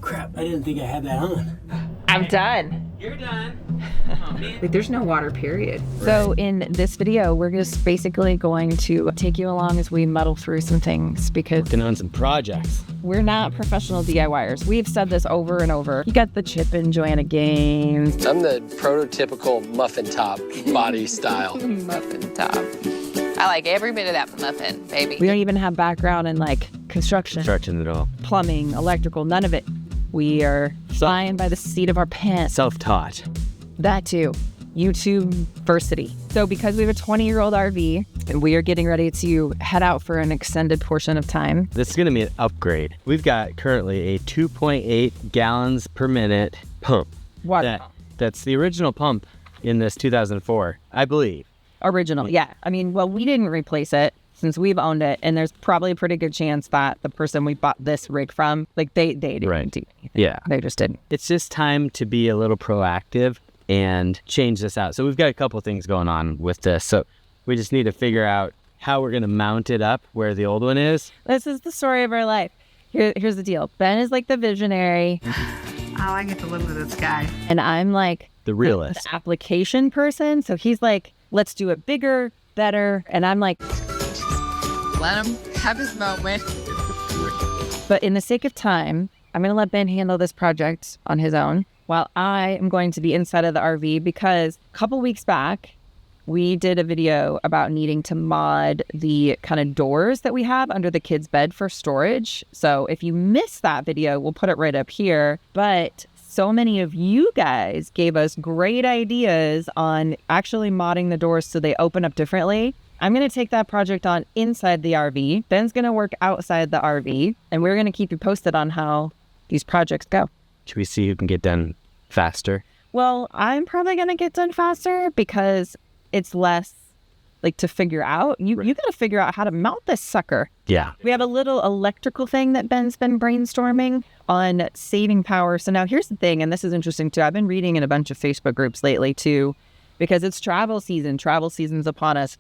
crap, I didn't think I had that on. I'm done. You're done. Oh, man. Like, there's no water, period. So in this video, we're just basically going to take you along as we muddle through some things because Working on some projects. we're not professional DIYers. We've said this over and over. You got the Chip and Joanna games. I'm the prototypical muffin top body style. Muffin top. I like every bit of that muffin, baby. We don't even have background in like construction, Construction at all. plumbing, electrical, none of it. We are flying by the seat of our pants. Self-taught. That too. YouTube-versity. So because we have a 20-year-old RV and we are getting ready to head out for an extended portion of time. This is going to be an upgrade. We've got currently a 2.8 gallons per minute pump. Water pump. That's the original pump in this 2004, I believe. Original, yeah. I mean, well, we didn't replace it since we've owned it, and there's probably a pretty good chance that the person we bought this rig from, like they didn't Right. do anything. Yeah. They just didn't. It's just time to be a little proactive and change this out. So we've got a couple things going on with this. So we just need to figure out how we're going to mount it up where the old one is. This is the story of our life. Here's the deal. Ben is like the visionary, Oh, I get to live with this guy. and I'm like The realist. the application person. So he's like, let's do it bigger, better. And I'm like, Let him have his moment. but in the sake of time, I'm going to let Ben handle this project on his own while I am going to be inside of the RV because a couple weeks back, we did a video about needing to mod the kind of doors that we have under the kids' bed for storage. So if you missed that video, we'll put it right up here. But so many of you guys gave us great ideas on actually modding the doors so they open up differently. I'm going to take that project on inside the RV. Ben's going to work outside the RV, and we're going to keep you posted on how these projects go. Should we see who can get done faster? Well, I'm probably going to get done faster because it's less like to figure out. You got to figure out how to mount this sucker. Yeah. We have a little electrical thing that Ben's been brainstorming on saving power. So now here's the thing, and this is interesting too. I've been reading in a bunch of Facebook groups lately too, because it's travel season. Travel season's upon us.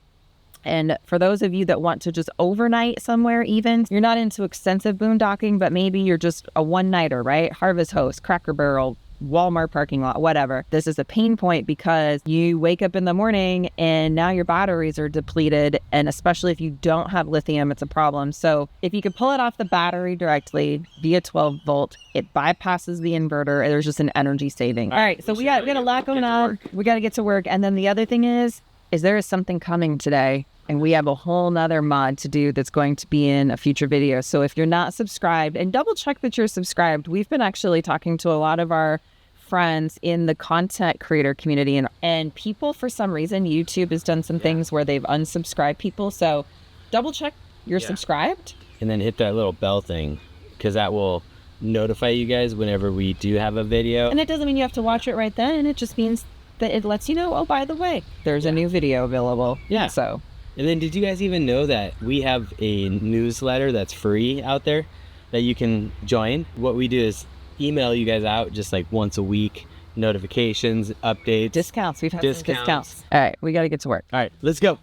And for those of you that want to just overnight somewhere even, you're not into extensive boondocking, but maybe you're just a one-nighter, right? Harvest Host, Cracker Barrel, Walmart parking lot, whatever. This is a pain point because you wake up in the morning and now your batteries are depleted. And especially if you don't have lithium, it's a problem. So if you could pull it off the battery directly via 12 volt, it bypasses the inverter. And there's just an energy saving. All right. So we got a lot going on. We got to get to work. And then the other thing is there is something coming today. And we have a whole nother mod to do that's going to be in a future video. So if you're not subscribed, and double check that you're subscribed. We've been actually talking to a lot of our friends in the content creator community. And people, for some reason, YouTube has done some things where they've unsubscribed people. So double check you're subscribed. And then hit that little bell thing because that will notify you guys whenever we do have a video. And it doesn't mean you have to watch it right then. It just means that it lets you know, oh, by the way, there's a new video available. Yeah. So... And then did you guys even know that we have a newsletter that's free out there that you can join? What we do is email you guys out just like once a week, notifications, updates. Discounts. We've had some discounts. All right, we got to get to work. All right, let's go.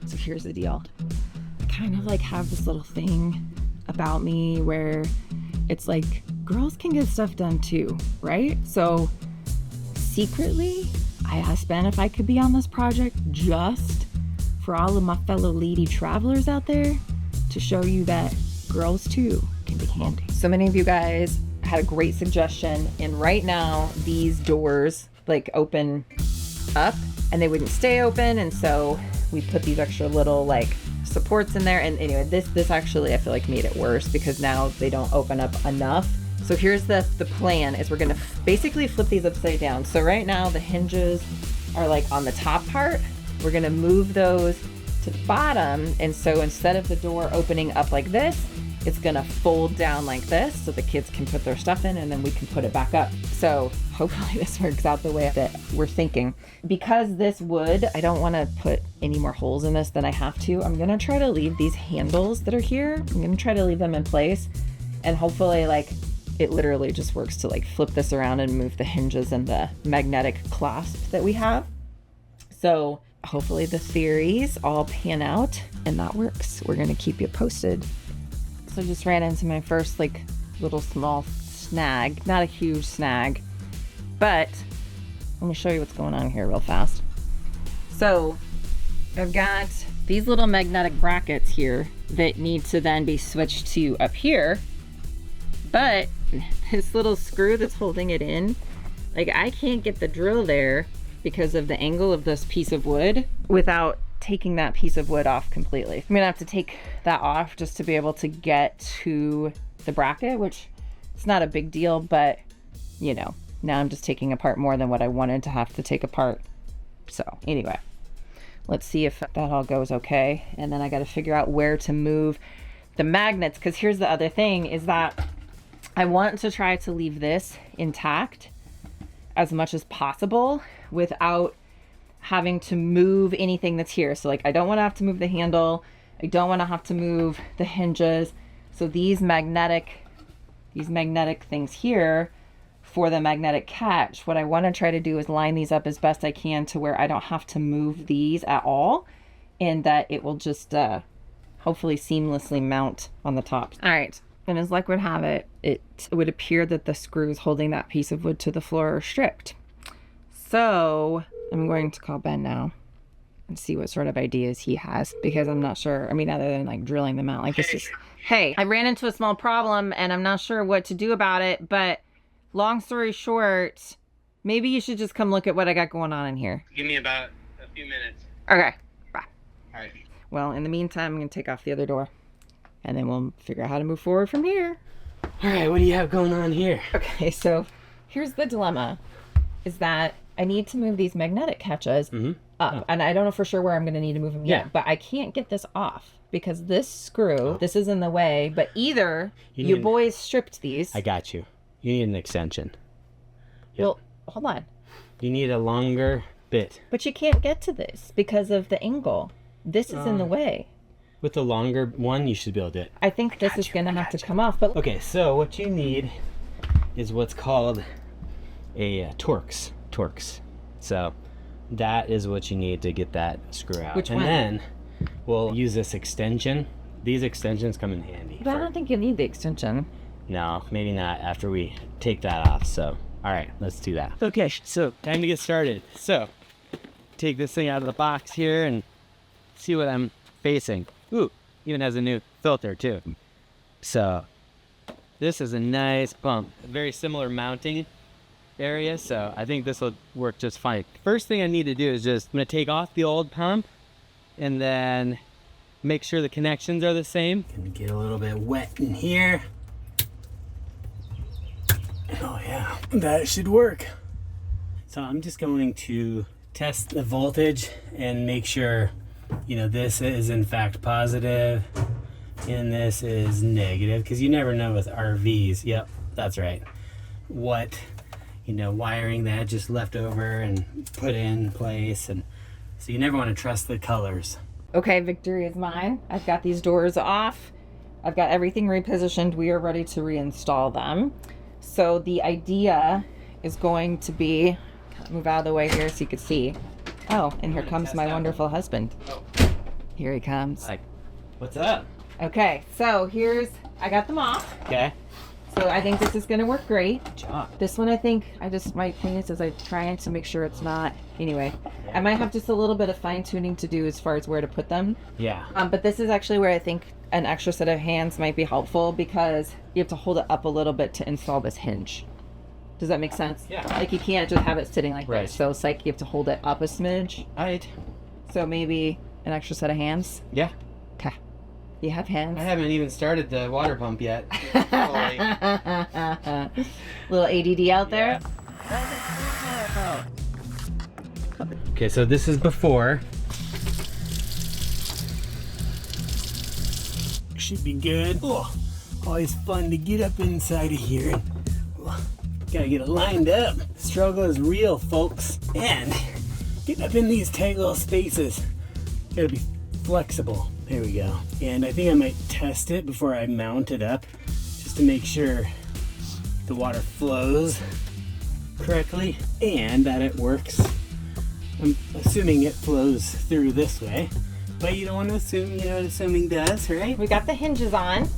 So here's the deal. I kind of like have this little thing about me where it's like girls can get stuff done too, right? So secretly, I asked Ben if I could be on this project just for all of my fellow lady travelers out there to show you that girls too can be handy. So many of you guys had a great suggestion, and right now these doors like open up and they wouldn't stay open, and so we put these extra little like supports in there. And anyway, this actually I feel like made it worse because now they don't open up enough. So here's the plan is we're gonna basically flip these upside down. So right now the hinges are like on the top part. We're going to move those to the bottom. And so instead of the door opening up like this, it's going to fold down like this so the kids can put their stuff in and then we can put it back up. So hopefully this works out the way that we're thinking. Because this wood, I don't want to put any more holes in this than I have to. I'm going to try to leave these handles that are here. I'm going to try to leave them in place. And hopefully like it literally just works to like flip this around and move the hinges and the magnetic clasp that we have. So hopefully the theories all pan out and that works. We're going to keep you posted. So just ran into my first like little small snag, not a huge snag, but let me show you what's going on here real fast. So I've got these little magnetic brackets here that need to then be switched to up here, but this little screw that's holding it in, like I can't get the drill there because of the angle of this piece of wood without taking that piece of wood off completely. I'm gonna have to take that off just to be able to get to the bracket, which it's not a big deal, but you know, now I'm just taking apart more than what I wanted to have to take apart. So anyway, let's see if that all goes okay. And then I got to figure out where to move the magnets, because here's the other thing is that I want to try to leave this intact as much as possible without having to move anything that's here. So like I don't want to have to move the handle. I don't want to have to move the hinges. So these magnetic things here for the magnetic catch, what I want to try to do is line these up as best I can to where I don't have to move these at all, and that it will just hopefully seamlessly mount on the top. All right, and as luck would have it, it would appear that the screws holding that piece of wood to the floor are stripped. So I'm going to call Ben now and see what sort of ideas he has, because I'm not sure. I mean, other than like drilling them out, like this is, hey, I ran into a small problem and I'm not sure what to do about it, but long story short, maybe you should just come look at what I got going on in here. Give me about a few minutes. Okay, bye. All right. Well, in the meantime, I'm gonna take off the other door and then we'll figure out how to move forward from here. All right, what do you have going on here? Okay, so here's the dilemma, is that I need to move these magnetic catches up, and I don't know for sure where I'm gonna need to move them yet, but I can't get this off because this screw, this is in the way, but either you boys stripped these. I got you. You need an extension. Yep. Well, hold on. You need a longer bit. But you can't get to this because of the angle. This is in the way. With the longer one, you should be able to do it. I think this is going to have to come off. But okay, so what you need is what's called a Torx. So that is what you need to get that screw out. Which and one? Then we'll use this extension. These extensions come in handy. But I don't think you need the extension. No, maybe not after we take that off. So, all right, let's do that. Okay, so time to get started. So, take this thing out of the box here and see what I'm facing. Ooh, even has a new filter too. So, this is a nice pump. Very similar mounting area, so I think this will work just fine. First thing I need to do is I'm gonna take off the old pump and then make sure the connections are the same. Gonna get a little bit wet in here. Oh yeah, that should work. So I'm just going to test the voltage and make sure, you know, this is in fact positive and this is negative, because you never know with RVs. Yep, that's right. What, you know, wiring that just left over and put in place, and so you never want to trust the colors. Okay, victory is mine. I've got these doors off. I've got everything repositioned. We are ready to reinstall them. So the idea is going to be, move out of the way here so you can see. Oh, and here comes my wonderful husband. Here he comes. Like, what's up? Okay, so I got them off. Okay. So I think this is gonna work great. Good job. This one, I think, my opinion is I'm trying to make sure it's not, anyway. I might have just a little bit of fine tuning to do as far as where to put them. Yeah. But this is actually where I think an extra set of hands might be helpful, because you have to hold it up a little bit to install this hinge. Does that make sense? Yeah. Like you can't just have it sitting like Right. this. So it's like you have to hold it up a smidge. All right. So maybe an extra set of hands. Yeah. Okay. You have hands. I haven't even started the water pump yet. Little ADD out there. Okay, so this is before. Should be good. Oh, always fun to get up inside of here. Gotta get it lined up. Struggle is real, folks. And getting up in these tight little spaces, gotta be flexible. There we go. And I think I might test it before I mount it up, just to make sure the water flows correctly and that it works. I'm assuming it flows through this way, but you don't want to assume, you know what assuming does, right? We got the hinges on,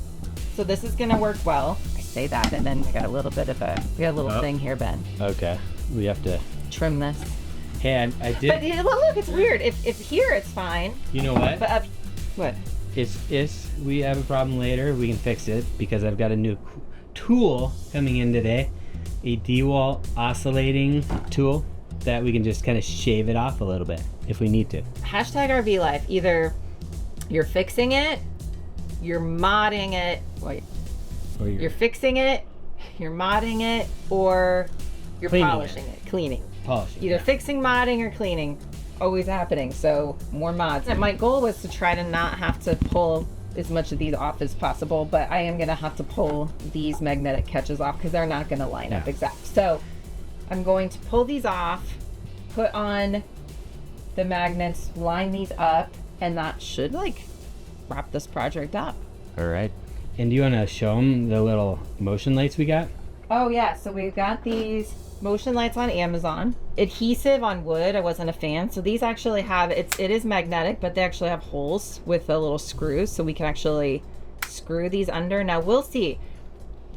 so this is gonna work well. say that, and then we got a little thing here, Ben. Okay, we have to Trim this. Hey, I did. But well, look, it's weird. If here it's fine. You know what? But up, what? If we have a problem later, we can fix it because I've got a new tool coming in today, a D-wall oscillating tool that we can just kind of shave it off a little bit if we need to. Hashtag RVLife. Either you're fixing it, you're modding it. Wait. Or You're fixing it, you're modding it, or you're polishing it, cleaning. Polishing. Either fixing, modding, or cleaning. Always happening. So more mods. And my goal was to try to not have to pull as much of these off as possible, but I am gonna have to pull these magnetic catches off because they're not gonna line up exact. So I'm going to pull these off, put on the magnets, line these up, and that should like wrap this project up. All right. And do you want to show them the little motion lights we got? Oh yeah, so we've got these motion lights on Amazon. Adhesive on wood, I wasn't a fan. So these actually have, it is magnetic, but they actually have holes with the little screws, so we can actually screw these under. Now we'll see.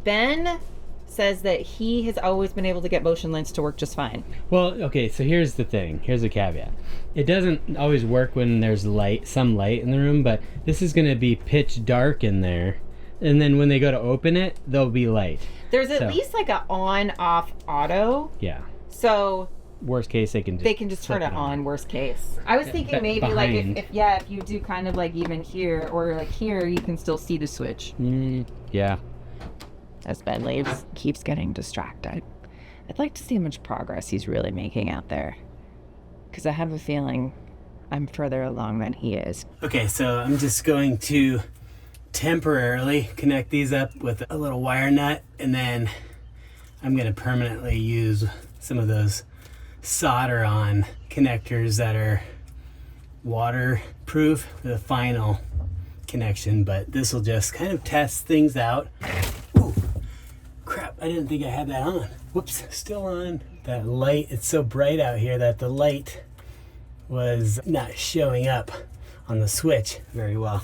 Ben says that he has always been able to get motion lights to work just fine. Well, okay, so here's the thing. Here's a caveat. It doesn't always work when there's some light in the room, but this is going to be pitch dark in there. And then when they go to open it, there'll be light. There's at least like a on-off auto. Yeah. So worst case, they can just turn it on. Worst case. I was thinking maybe like if you do kind of like even here or like here, you can still see the switch. Yeah. As Ben leaves, keeps getting distracted. I'd like to see how much progress he's really making out there, because I have a feeling I'm further along than he is. Okay, so I'm just going to temporarily connect these up with a little wire nut, and then I'm going to permanently use some of those solder on connectors that are waterproof for the final connection, but this will just kind of test things out. Ooh, crap, I didn't think I had that on. Whoops, still on. That light, it's so bright out here that the light was not showing up on the switch very well.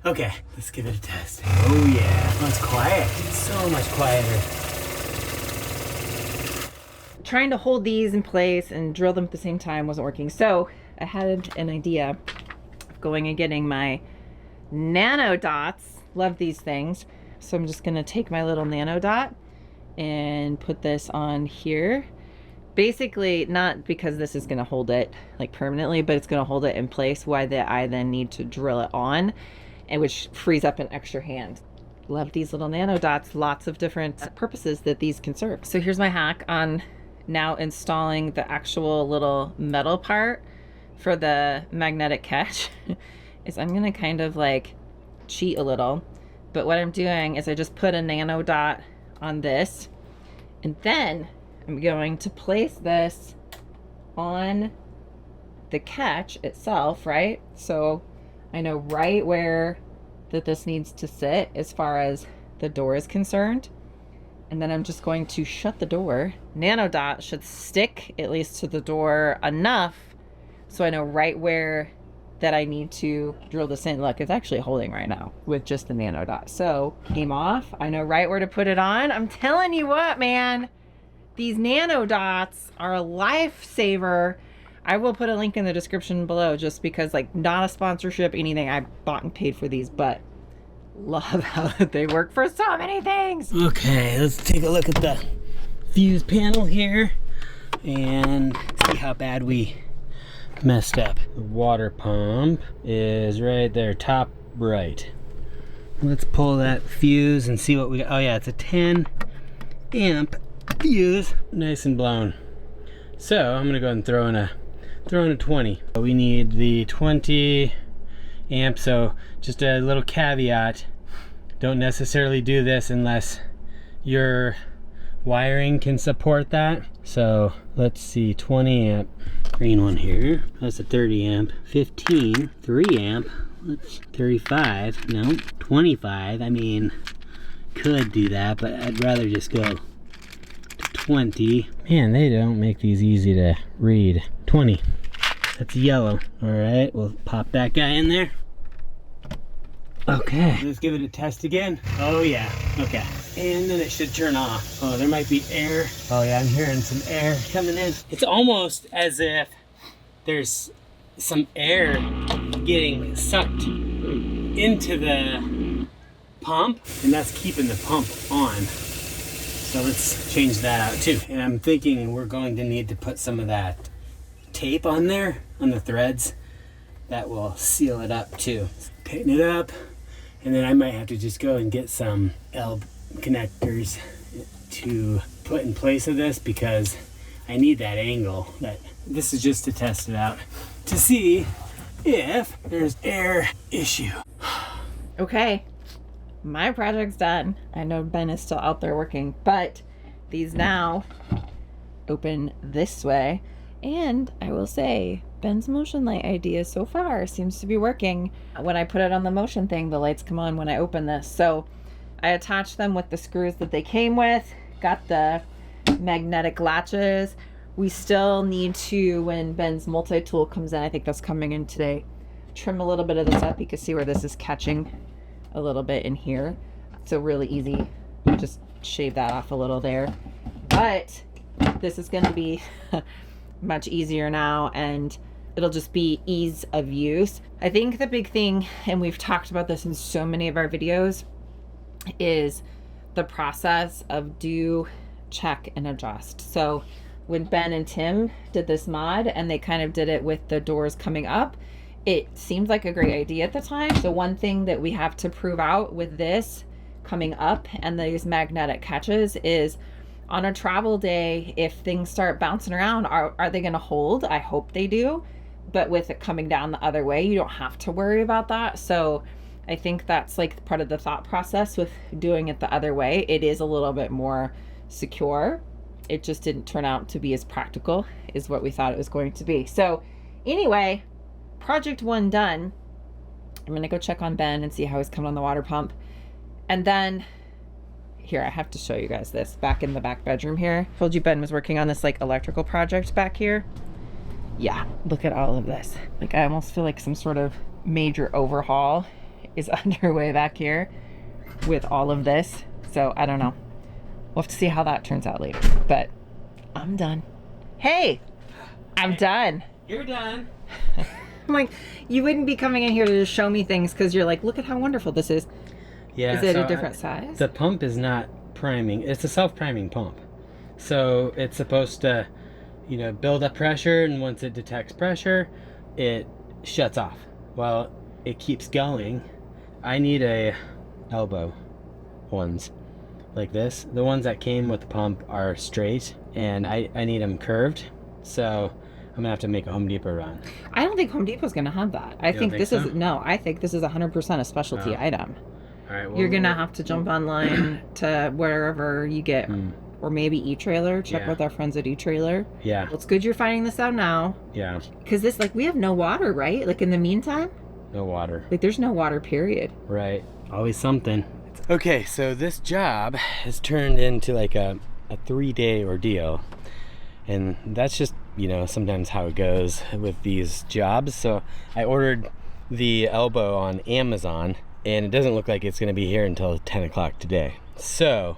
Okay, let's give it a test. Oh yeah, oh, it's quiet. It's so much quieter. Trying to hold these in place and drill them at the same time wasn't working. So I had an idea of going and getting my nano dots. Love these things. So I'm just gonna take my little nano dot and put this on here. Basically, not because this is gonna hold it like permanently, but it's gonna hold it in place while I then need to drill it on, and which frees up an extra hand. Love these little nano dots, lots of different purposes that these can serve. So here's my hack on now installing the actual little metal part for the magnetic catch. Is I'm gonna kind of like cheat a little, but what I'm doing is I just put a nano dot on this, and then I'm going to place this on the catch itself, right? So I know right where that this needs to sit as far as the door is concerned. And then I'm just going to shut the door. Nano dot should stick at least to the door enough so I know right where that I need to drill this in. Look, it's actually holding right now with just the nano dot. So came off, I know right where to put it on. I'm telling you what, man, these nano dots are a lifesaver. I will put a link in the description below, just because, like, not a sponsorship, anything. I bought and paid for these, but love how they work for so many things. Okay, let's take a look at the fuse panel here and see how bad we messed up. The water pump is right there, top right. Let's pull that fuse and see what we got. Oh yeah, it's a 10 amp fuse, nice and blown. So I'm gonna go ahead and throw in a 20. We need the 20 amp, so just a little caveat, don't necessarily do this unless your wiring can support that. So let's see, 20 amp, green one here, that's a 30 amp, 15, 3 amp, let's 35, no, 25, I mean, could do that, but I'd rather just go to 20. Man, they don't make these easy to read. 20. That's yellow. All right, we'll pop that guy in there. Okay, let's give it a test again. Oh yeah, okay. and then it should turn off. Oh, there might be air. Oh yeah, I'm hearing some air coming in. It's almost as if there's some air getting sucked into the pump, and that's keeping the pump on. So let's change that out too. And I'm thinking we're going to need to put some of that tape on there, on the threads. That will seal it up too. Tighten it up, and then I might have to just go and get some L connectors to put in place of this, because I need that angle. This is just to test it out to see if there's air issue. Okay, my project's done. I know Ben is still out there working, but these now open this way. And I will say, Ben's motion light idea so far seems to be working. When I put it on the motion thing, the lights come on when I open this. So I attached them with the screws that they came with, got the magnetic latches. We still need to, when Ben's multi-tool comes in, I think that's coming in today, trim a little bit of this up. You can see where this is catching a little bit in here. So really easy, just shave that off a little there. But this is going to be much easier now, and it'll just be ease of use. I think the big thing, and we've talked about this in so many of our videos, is the process of do, check, and adjust. So when Ben and Tim did this mod and they kind of did it with the doors coming up, it seemed like a great idea at the time. The one thing that we have to prove out with this coming up and these magnetic catches is, on a travel day, if things start bouncing around, are they going to hold? I hope they do. But with it coming down the other way, you don't have to worry about that. So I think that's like part of the thought process with doing it the other way. It is a little bit more secure. It just didn't turn out to be as practical as what we thought it was going to be. So anyway, project 1 done. I'm going to go check on Ben and see how he's coming on the water pump. And then here, I have to show you guys this back in the back bedroom here. Told you Ben was working on this like electrical project back here. Yeah, look at all of this. Like, I almost feel like some sort of major overhaul is underway back here with all of this. So I don't know. We'll have to see how that turns out later. But I'm done. Hey, I'm done. You're done. I'm like, you wouldn't be coming in here to just show me things because you're like, look at how wonderful this is. Yeah. Is it a different size? The pump is not priming. It's a self-priming pump. So it's supposed to, build up pressure, and once it detects pressure, it shuts off. Well, it keeps going. I need a elbow ones like this. The ones that came with the pump are straight, and I need them curved. So I'm gonna have to make a Home Depot run. I don't think Home Depot's gonna have that. I think this is 100% a specialty item. All right, well, you're gonna have to jump online to wherever you get, or maybe E-Trailer. Check with our friends at E-Trailer. Yeah. Well, it's good you're finding this out now. Yeah. Because this, we have no water, right? Like, in the meantime? No water. There's no water, period. Right. Always something. Okay, so this job has turned into like a 3-day ordeal. And that's just, sometimes how it goes with these jobs. So I ordered the elbow on Amazon, and it doesn't look like it's going to be here until 10 o'clock today. So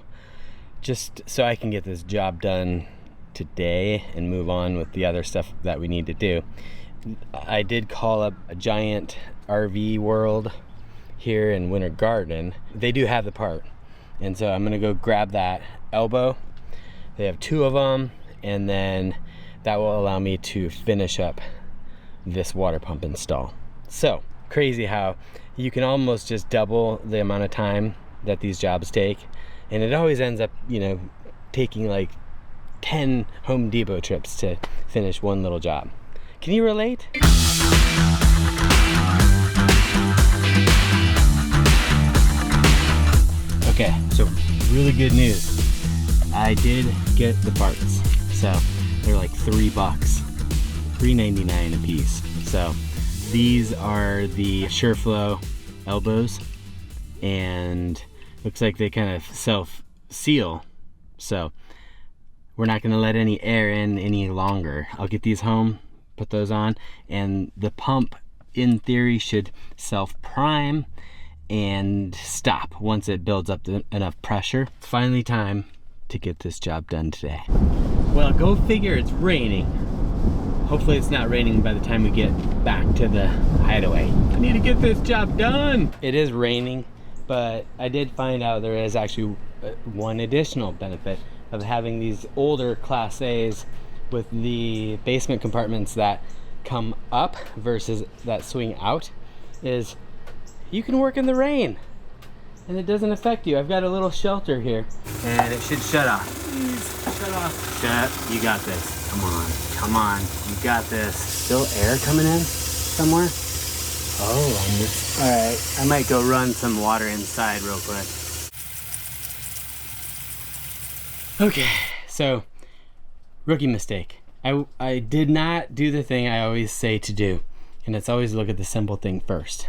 just so I can get this job done today and move on with the other stuff that we need to do, I did call up a Giant RV World here in Winter Garden. They do have the part, and so I'm going to go grab that elbow. They have 2 of them, and then that will allow me to finish up this water pump install. So crazy how you can almost just double the amount of time that these jobs take, and it always ends up taking like 10 Home Depot trips to finish one little job. Can you relate? Okay, so really good news. I did get the parts. So they're like $3, $3.99 a piece. So these are the SureFlow elbows, and looks like they kind of self-seal. So we're not gonna let any air in any longer. I'll get these home, put those on, and the pump in theory should self-prime, and stop once it builds up to enough pressure. It's finally time to get this job done today. Well, go figure, it's raining. Hopefully it's not raining by the time we get back to the hideaway. I need to get this job done. It is raining, but I did find out there is actually one additional benefit of having these older Class A's with the basement compartments that come up versus that swing out, is you can work in the rain and it doesn't affect you. I've got a little shelter here and it should shut off. Please, shut off. Shut, you got this. Come on, come on, you got this. Still air coming in somewhere? Oh, all right, I might go run some water inside real quick. Okay, so rookie mistake. I did not do the thing I always say to do, and it's always look at the simple thing first.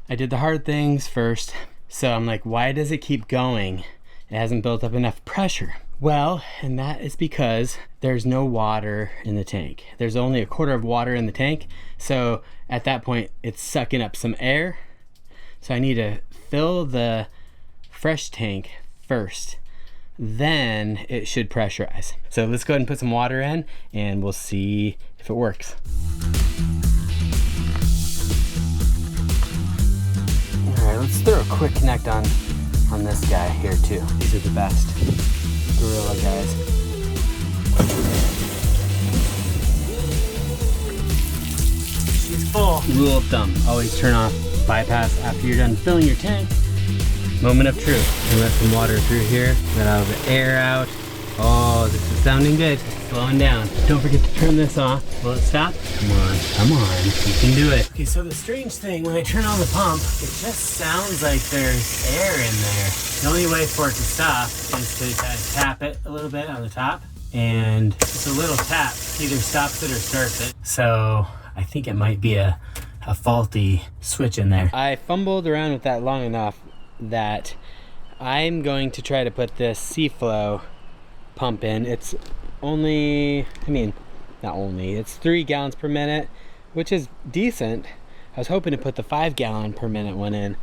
I did the hard things first, so I'm like, why does it keep going? It hasn't built up enough pressure. Well, and that is because there's no water in the tank. There's only a quarter of water in the tank, so at that point it's sucking up some air. So I need to fill the fresh tank first, then it should pressurize. So let's go ahead and put some water in and we'll see if it works. All right, let's throw a quick connect on this guy here too. These are the best Gorilla guys. She's full. Rule of thumb, always turn off bypass after you're done filling your tank. Moment of truth. And let some water through here, let all the air out. Oh, this is sounding good. Slowing down. Don't forget to turn this off. Will it stop? Come on, come on. You can do it. Okay, so the strange thing, when I turn on the pump, it just sounds like there's air in there. The only way for it to stop is to kind of tap it a little bit on the top. And just a little tap either stops it or starts it. So I think it might be a faulty switch in there. I fumbled around with that long enough that I'm going to try to put this C-Flow pump in. It's only, it's 3 gallons per minute, which is decent. I was hoping to put the 5 gallon per minute one in,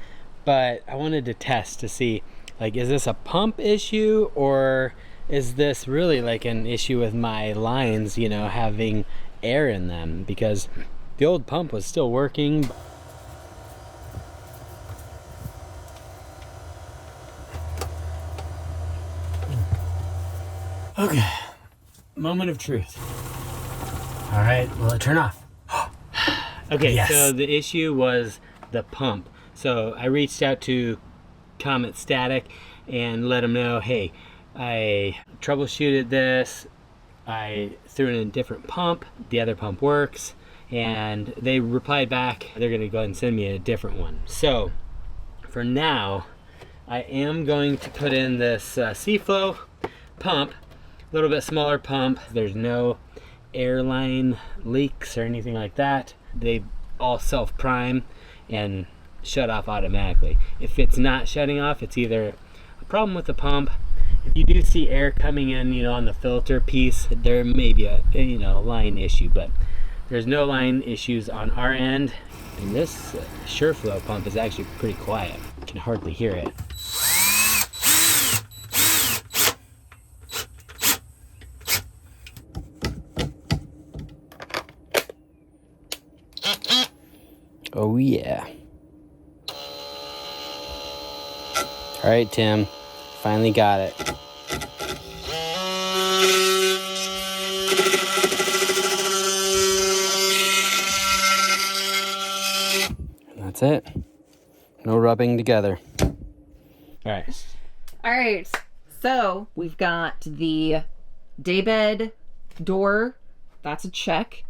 but I wanted to test to see, like, is this a pump issue or is this really like an issue with my lines, you know, having air in them? Because the old pump was still working. Okay, moment of truth. All right, will it turn off? Okay, yes. So the issue was the pump. So I reached out to Comet Static and let them know, hey, I troubleshooted this. I threw in a different pump. The other pump works. And they replied back, they're gonna go ahead and send me a different one. So for now, I am going to put in this C-Flow pump. A little bit smaller pump. There's no airline leaks or anything like that. They all self-prime and shut off automatically. If it's not shutting off, it's either a problem with the pump. If you do see air coming in, you know, on the filter piece, there may be a line issue, but there's no line issues on our end. And this SureFlow pump is actually pretty quiet. You can hardly hear it. Oh yeah. All right, Tim, finally got it. And that's it. No rubbing together. All right. All right. So we've got the daybed door. That's a check.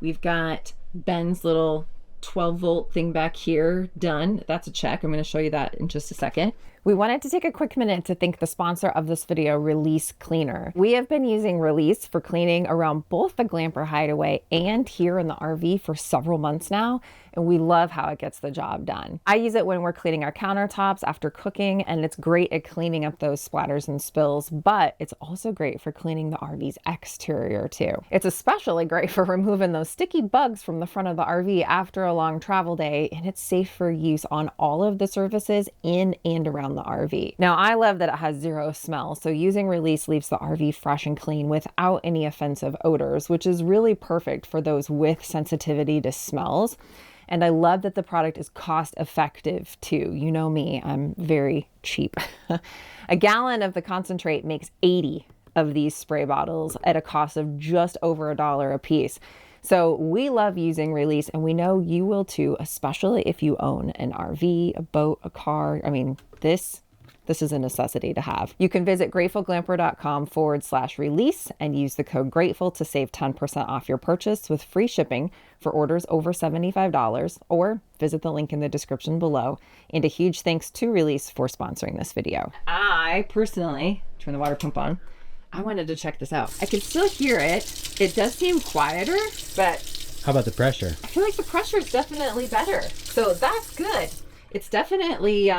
We've got Ben's little 12-volt thing back here done. That's a check. I'm going to show you that in just a second. We wanted to take a quick minute to thank the sponsor of this video, Release Cleaner. We have been using Release for cleaning around both the Glamper hideaway and here in the RV for several months now, and we love how it gets the job done. I use it when we're cleaning our countertops after cooking, and it's great at cleaning up those splatters and spills, but it's also great for cleaning the RV's exterior too. It's especially great for removing those sticky bugs from the front of the RV after a long travel day, and it's safe for use on all of the surfaces in and around the RV. Now, I love that it has zero smell, so using Release leaves the RV fresh and clean without any offensive odors, which is really perfect for those with sensitivity to smells. And I love that the product is cost effective too. You know me, I'm very cheap. A gallon of the concentrate makes 80 of these spray bottles at a cost of just over $1 a piece. So we love using Release, and we know you will too, especially if you own an RV, a boat, a car. I mean, this is a necessity to have. You can visit gratefulglamper.com/release and use the code GRATEFUL to save 10% off your purchase with free shipping for orders over $75, or visit the link in the description below. And a huge thanks to Release for sponsoring this video. I personally, turn the water pump on, I wanted to check this out. I can still hear it. It does seem quieter, but How about the pressure? I feel like the pressure is definitely better. So that's good. It's definitely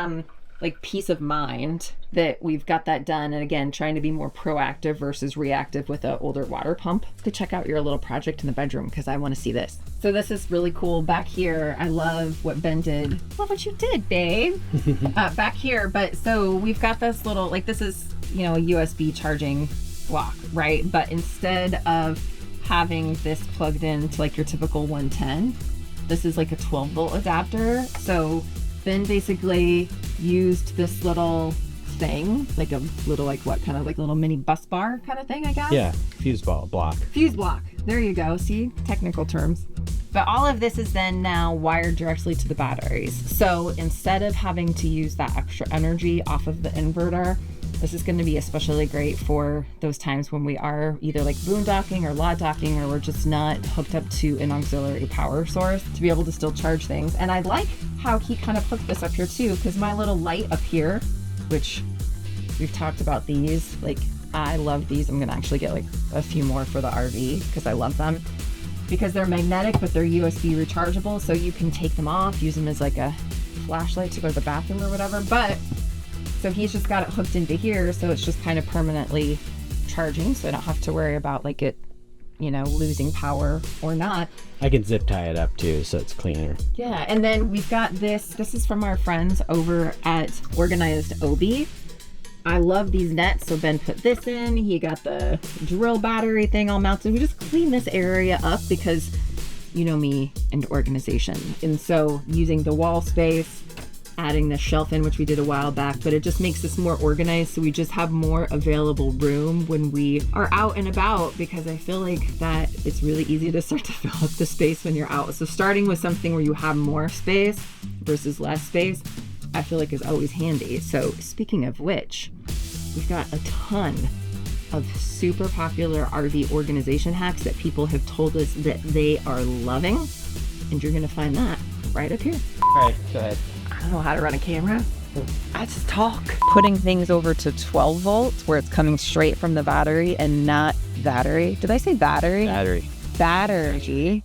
like peace of mind that we've got that done. And again, trying to be more proactive versus reactive with an older water pump. To check out your little project in the bedroom, because I want to see this. So this is really cool. Back here, I love what Ben did. Love what you did, babe. Back here, but so we've got this little, like this is, you know, a USB charging block, right? But instead of having this plugged into like your typical 110, this is like a 12-volt adapter. So Ben basically used this little thing, like a little, like what, kind of like little mini bus bar kind of thing, I guess? Yeah, fuse block. Fuse block. There you go. See, technical terms. But all of this is then now wired directly to the batteries. So instead of having to use that extra energy off of the inverter, this is going to be especially great for those times when we are either like boondocking or law docking, or we're just not hooked up to an auxiliary power source to be able to still charge things. And I like how he kind of hooked this up here too, because my little light up here, which we've talked about these, like I love these. I'm going to actually get like a few more for the RV because I love them, because they're magnetic, but they're USB rechargeable. So you can take them off, use them as like a flashlight to go to the bathroom or whatever. But so he's just got it hooked into here, so it's just kind of permanently charging, so I don't have to worry about like it, you know, losing power or not. I can zip tie it up too, so it's cleaner. Yeah, and then we've got this is from our friends over at Organized Obi. I love these nets, so Ben put this in. He got the drill battery thing all mounted. We just clean this area up because you know me and organization. And so using the wall space, adding the shelf in, which we did a while back, but it just makes us more organized, so we just have more available room when we are out and about, because I feel like that it's really easy to start to fill up the space when you're out. So starting with something where you have more space versus less space, I feel like is always handy. So speaking of which, we've got a ton of super popular RV organization hacks that people have told us that they are loving, and you're gonna find that right up here. All right, go ahead. I don't know how to run a camera. I just talk. Putting things over to 12 volts where it's coming straight from the battery and not battery. Did I say battery? Battery. Battery.